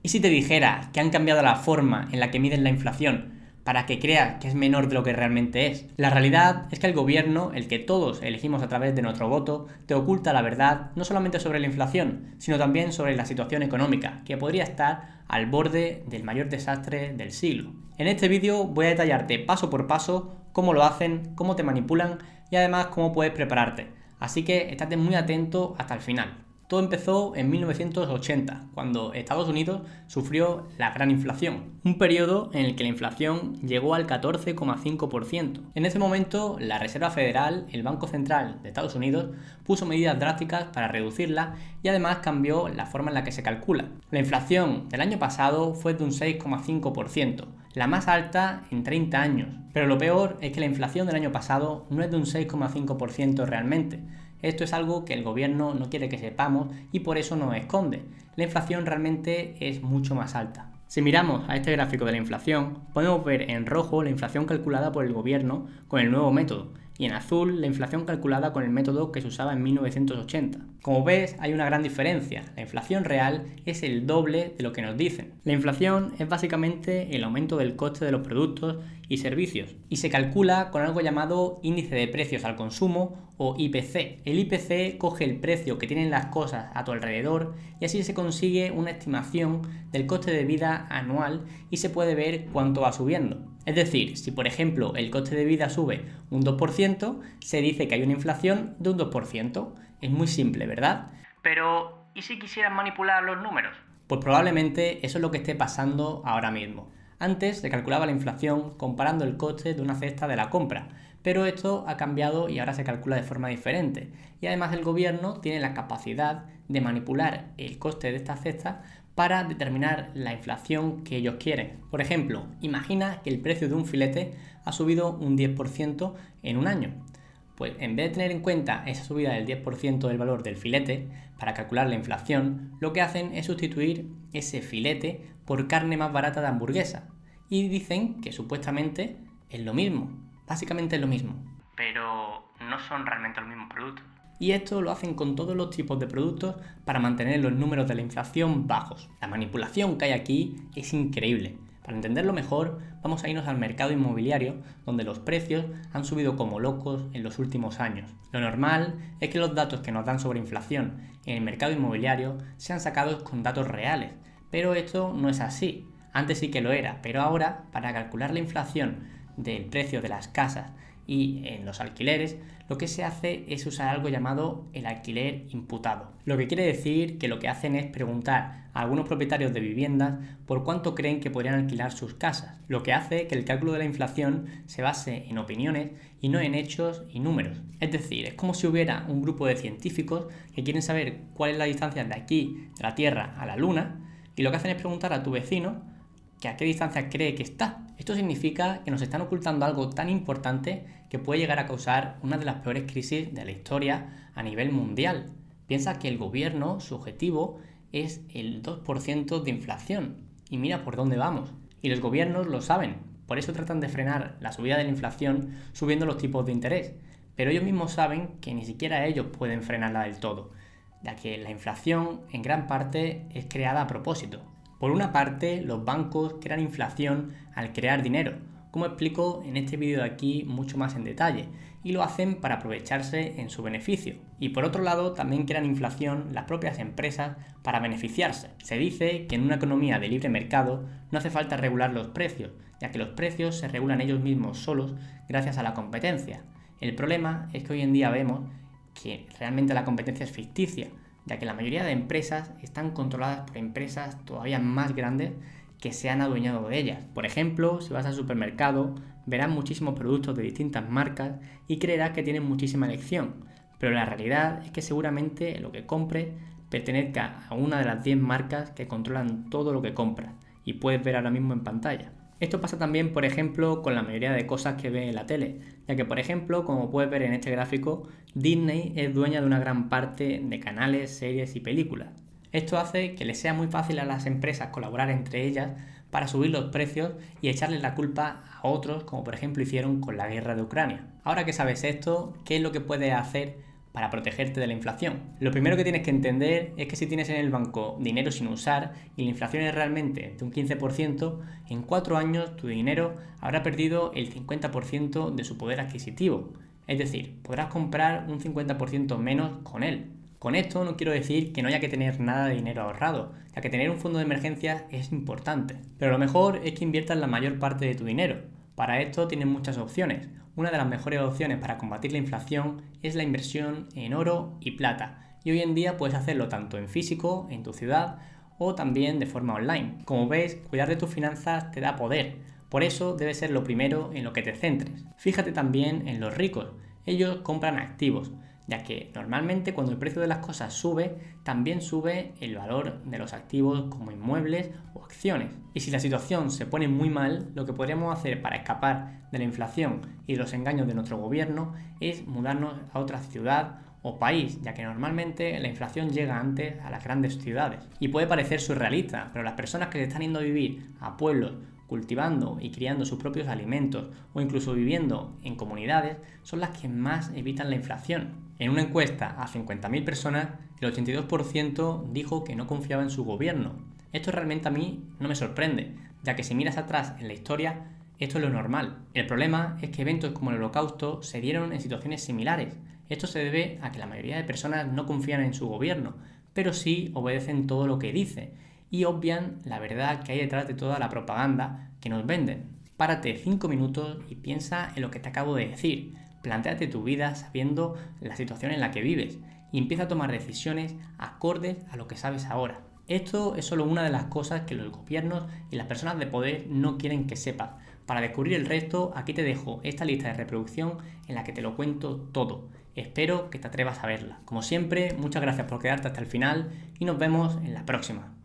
¿Y si te dijera que han cambiado la forma en la que miden la inflación para que creas que es menor de lo que realmente es? La realidad es que el gobierno, el que todos elegimos a través de nuestro voto, te oculta la verdad no solamente sobre la inflación, sino también sobre la situación económica, que podría estar al borde del mayor desastre del siglo. En este vídeo voy a detallarte paso por paso cómo lo hacen, cómo te manipulan y además cómo puedes prepararte. Así que estate muy atento hasta el final. Todo empezó en 1980, cuando Estados Unidos sufrió la gran inflación, un periodo en el que la inflación llegó al 14,5%. En ese momento, la Reserva Federal, el Banco Central de Estados Unidos, puso medidas drásticas para reducirla y además cambió la forma en la que se calcula. La inflación del año pasado fue de un 6,5%, la más alta en 30 años. Pero lo peor es que la inflación del año pasado no es de un 6,5% realmente. Esto es algo que el gobierno no quiere que sepamos y por eso nos esconde. La inflación realmente es mucho más alta. Si miramos a este gráfico de la inflación, podemos ver en rojo la inflación calculada por el gobierno con el nuevo método y en azul la inflación calculada con el método que se usaba en 1980. Como ves, hay una gran diferencia. La inflación real es el doble de lo que nos dicen. La inflación es básicamente el aumento del coste de los productos y servicios y se calcula con algo llamado índice de precios al consumo o IPC. El IPC coge el precio que tienen las cosas a tu alrededor y así se consigue una estimación del coste de vida anual y se puede ver cuánto va subiendo. Es decir, si por ejemplo el coste de vida sube un 2%, se dice que hay una inflación de un 2%. Es muy simple, ¿verdad? Pero, ¿y si quisieran manipular los números? Pues probablemente eso es lo que esté pasando ahora mismo. Antes se calculaba la inflación comparando el coste de una cesta de la compra, pero esto ha cambiado y ahora se calcula de forma diferente. Y además el gobierno tiene la capacidad de manipular el coste de esta cesta para determinar la inflación que ellos quieren. Por ejemplo, imagina que el precio de un filete ha subido un 10% en un año. Pues en vez de tener en cuenta esa subida del 10% del valor del filete para calcular la inflación, lo que hacen es sustituir ese filete por carne más barata de hamburguesa. Y dicen que supuestamente es lo mismo, básicamente es lo mismo. Pero no son realmente los mismos productos. Y esto lo hacen con todos los tipos de productos para mantener los números de la inflación bajos. La manipulación que hay aquí es increíble. Para entenderlo mejor, vamos a irnos al mercado inmobiliario, donde los precios han subido como locos en los últimos años. Lo normal es que los datos que nos dan sobre inflación en el mercado inmobiliario sean sacados con datos reales, pero esto no es así. Antes sí que lo era, pero ahora, para calcular la inflación del precio de las casas y en los alquileres, lo que se hace es usar algo llamado el alquiler imputado. Lo que quiere decir que lo que hacen es preguntar a algunos propietarios de viviendas por cuánto creen que podrían alquilar sus casas, lo que hace que el cálculo de la inflación se base en opiniones y no en hechos y números. Es decir, es como si hubiera un grupo de científicos que quieren saber cuál es la distancia de aquí, de la Tierra a la Luna, y lo que hacen es preguntar a tu vecino que a qué distancia cree que está. Esto significa que nos están ocultando algo tan importante que puede llegar a causar una de las peores crisis de la historia a nivel mundial. Piensa que el gobierno, su objetivo es el 2% de inflación. Y mira por dónde vamos. Y los gobiernos lo saben. Por eso tratan de frenar la subida de la inflación subiendo los tipos de interés. Pero ellos mismos saben que ni siquiera ellos pueden frenarla del todo, ya que la inflación en gran parte es creada a propósito. Por una parte, los bancos crean inflación al crear dinero, como explico en este vídeo de aquí mucho más en detalle, y lo hacen para aprovecharse en su beneficio. Y por otro lado, también crean inflación las propias empresas para beneficiarse. Se dice que en una economía de libre mercado no hace falta regular los precios, ya que los precios se regulan ellos mismos solos gracias a la competencia. El problema es que hoy en día vemos que realmente la competencia es ficticia, ya que la mayoría de empresas están controladas por empresas todavía más grandes que se han adueñado de ellas. Por ejemplo, si vas al supermercado, verás muchísimos productos de distintas marcas y creerás que tienen muchísima elección, pero la realidad es que seguramente lo que compres pertenezca a una de las 10 marcas que controlan todo lo que compras y puedes ver ahora mismo en pantalla. Esto pasa también, por ejemplo, con la mayoría de cosas que ves en la tele, ya que, por ejemplo, como puedes ver en este gráfico, Disney es dueña de una gran parte de canales, series y películas. Esto hace que les sea muy fácil a las empresas colaborar entre ellas para subir los precios y echarles la culpa a otros, como por ejemplo hicieron con la guerra de Ucrania. Ahora que sabes esto, ¿qué es lo que puedes hacer para protegerte de la inflación. Lo primero que tienes que entender es que si tienes en el banco dinero sin usar y la inflación es realmente de un 15%, en 4 años tu dinero habrá perdido el 50% de su poder adquisitivo. Es decir, podrás comprar un 50% menos con él. Con esto no quiero decir que no haya que tener nada de dinero ahorrado, ya que tener un fondo de emergencia es importante. Pero lo mejor es que inviertas la mayor parte de tu dinero. Para esto tienes muchas opciones. Una de las mejores opciones para combatir la inflación es la inversión en oro y plata. Y hoy en día puedes hacerlo tanto en físico, en tu ciudad, o también de forma online. Como ves, cuidar de tus finanzas te da poder. Por eso debe ser lo primero en lo que te centres. Fíjate también en los ricos. Ellos compran activos, ya que normalmente cuando el precio de las cosas sube, también sube el valor de los activos como inmuebles o acciones. Y si la situación se pone muy mal, lo que podríamos hacer para escapar de la inflación y de los engaños de nuestro gobierno es mudarnos a otra ciudad o país, ya que normalmente la inflación llega antes a las grandes ciudades. Y puede parecer surrealista, pero las personas que se están yendo a vivir a pueblos cultivando y criando sus propios alimentos o incluso viviendo en comunidades son las que más evitan la inflación. En una encuesta a 50.000 personas, el 82% dijo que no confiaba en su gobierno. Esto realmente a mí no me sorprende, ya que si miras atrás en la historia, esto es lo normal. El problema es que eventos como el Holocausto se dieron en situaciones similares. Esto se debe a que la mayoría de personas no confían en su gobierno, pero sí obedecen todo lo que dice y obvian la verdad que hay detrás de toda la propaganda que nos venden. Párate 5 minutos y piensa en lo que te acabo de decir. Plantéate tu vida sabiendo la situación en la que vives y empieza a tomar decisiones acordes a lo que sabes ahora. Esto es solo una de las cosas que los gobiernos y las personas de poder no quieren que sepas. Para descubrir el resto, aquí te dejo esta lista de reproducción en la que te lo cuento todo. Espero que te atrevas a verla. Como siempre, muchas gracias por quedarte hasta el final y nos vemos en la próxima.